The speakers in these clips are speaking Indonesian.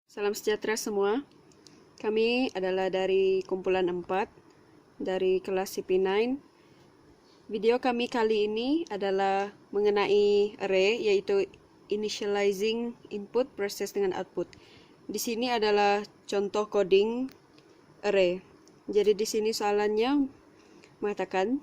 Salam sejahtera semua. Kami adalah dari kumpulan 4 dari kelas CP9. Video kami kali ini adalah mengenai array, yaitu initializing input proses dengan output. Di sini adalah contoh coding array. Jadi di sini soalannya mengatakan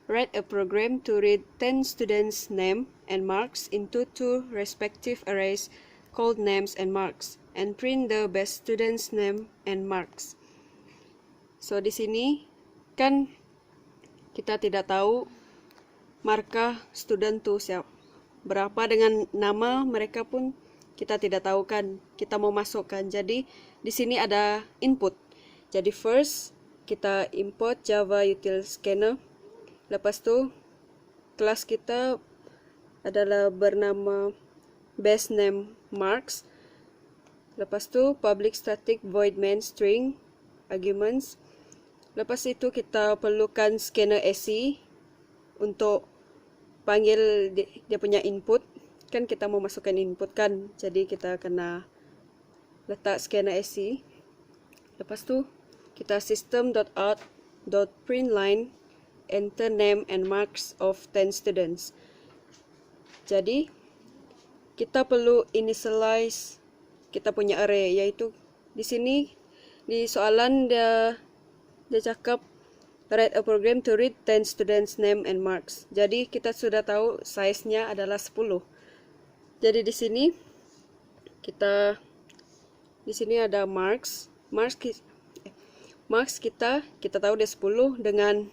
write a program to read 10 students' name and marks into two respective arrays called names and marks, and print the best student's name and marks. So di sini kan kita tidak tahu markah student itu siapa, berapa dengan nama mereka pun kita tidak tahu kan. Kita mau masukkan. Jadi di sini ada input. Jadi first kita import Java Util Scanner. Lepas tu kelas kita adalah bernama best name marks. Lepas tu public static void main string arguments. Lepas itu kita perlukan scanner SE untuk panggil dia punya input. Kan kita mau masukkan input kan. Jadi kita kena letak scanner SE. Lepas tu kita system.out.println enter name and marks of 10 students. Jadi kita perlu initialize kita punya array, yaitu di sini di soalan dia cakap write a program to read 10 students name and marks. Jadi kita sudah tahu size-nya adalah 10. Jadi di sini ada marks kita tahu dia 10, dengan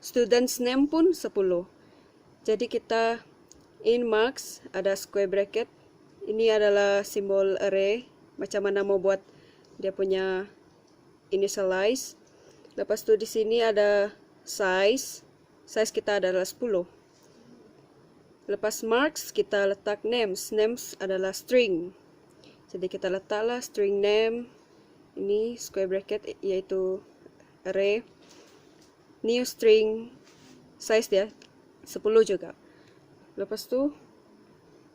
students name pun 10. Jadi kita in marks ada square bracket. Ini adalah simbol array, macam mana mau buat dia punya initialize. Lepas tu di sini ada size kita adalah 10. Lepas marks kita letak names adalah string. Jadi kita letaklah string name, ini square bracket yaitu array, new string, size dia 10 juga. Lepas tu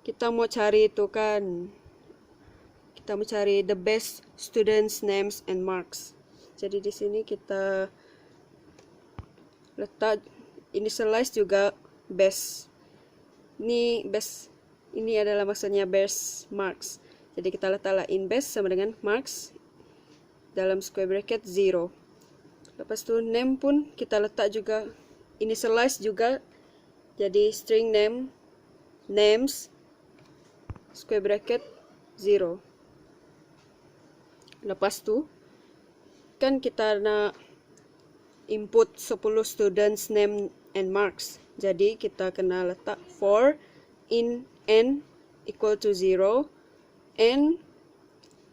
kita mau cari itu kan, kita mau cari the best students names and marks. Jadi di sini kita letak initialize juga best. Ini adalah maksudnya best marks. Jadi kita letaklah in best sama dengan marks dalam square bracket 0. Lepas tu name pun kita letak juga initialize juga. Jadi string name names square bracket 0. Lepas tu kan kita nak input 10 students name and marks. Jadi kita kena letak for in n equal to 0, n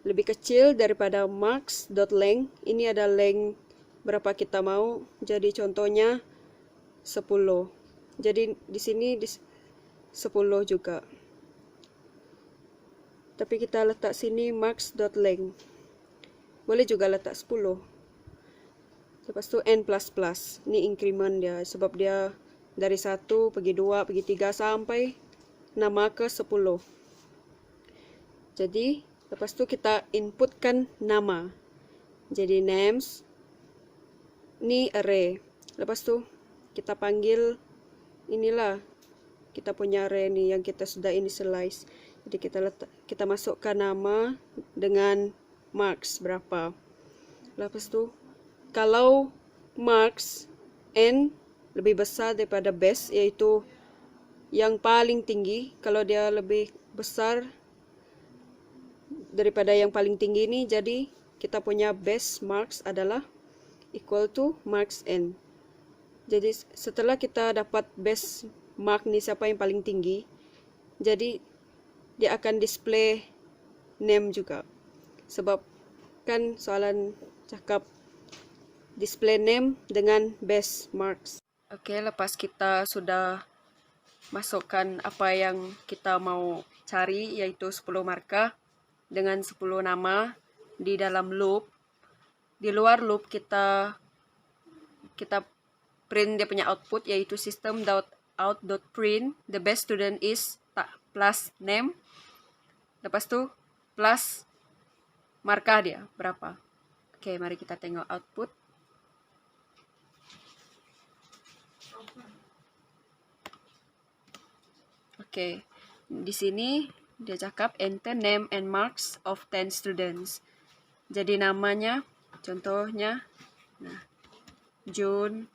lebih kecil daripada marks.length. Ini ada length berapa kita mau. Jadi contohnya 10. Jadi di sini 10 juga. Tapi kita letak sini marks.length. Boleh juga letak 10. Lepas tu n++. Ini increment dia, sebab dia dari 1 pergi 2 pergi 3 sampai nama ke 10. Jadi lepas tu kita inputkan nama. Jadi names, ini array. Lepas tu kita panggil inilah kita punya array ni yang kita sudah initialize. Jadi kita masukkan nama dengan marks berapa. Lepas tu kalau marks n lebih besar daripada best, yaitu yang paling tinggi, kalau dia lebih besar daripada yang paling tinggi ini, jadi kita punya best marks adalah equal to marks n. Jadi setelah kita dapat best mark ni siapa yang paling tinggi, jadi dia akan display name juga. Sebab kan soalan cakap display name dengan best marks. Oke, lepas kita sudah masukkan apa yang kita mau cari, yaitu 10 markah dengan 10 nama di dalam loop. Di luar loop kita print dia punya output, yaitu system.out.print the best student is plus name. Lepas tu plus markah dia berapa. Oke, mari kita tengok output. Oke, di sini dia cakap enter name and marks of 10 students. Jadi namanya, contohnya, nah, Jun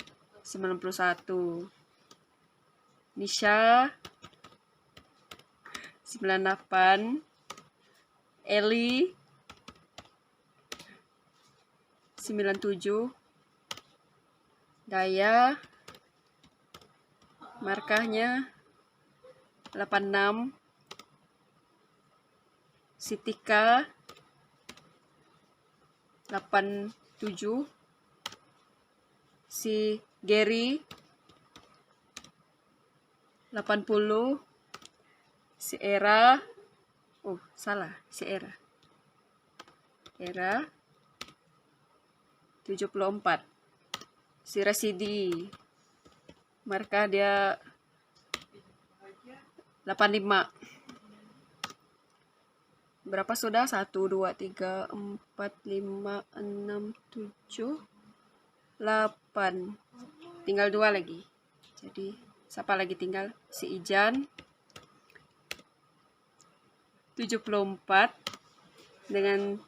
91, Nisha 98, Eli 97, Daya markahnya 86, Sitika 87, si Gary 80, si Era, oh salah, si Era 74, si Rasidi markah dia 85. Berapa sudah? 1, 2, 3, 4, 5, 6, 7, 8. Tinggal 2 lagi. Jadi, siapa lagi tinggal? Si Ijan. 74. Dengan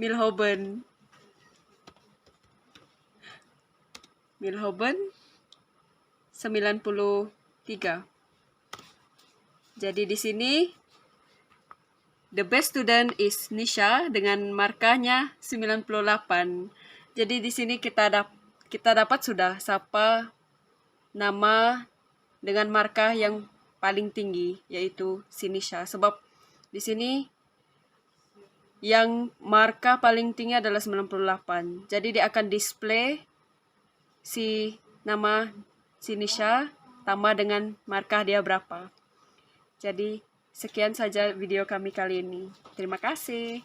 Milhoben. Milhoben 93. Jadi di sini the best student is Nisha dengan markahnya 98. Jadi di sini kita dapat sudah siapa nama dengan markah yang paling tinggi, yaitu si Nisha. Sebab di sini yang markah paling tinggi adalah 98. Jadi dia akan display si nama si Nisha tambah dengan markah dia berapa. Jadi sekian saja video kami kali ini. Terima kasih.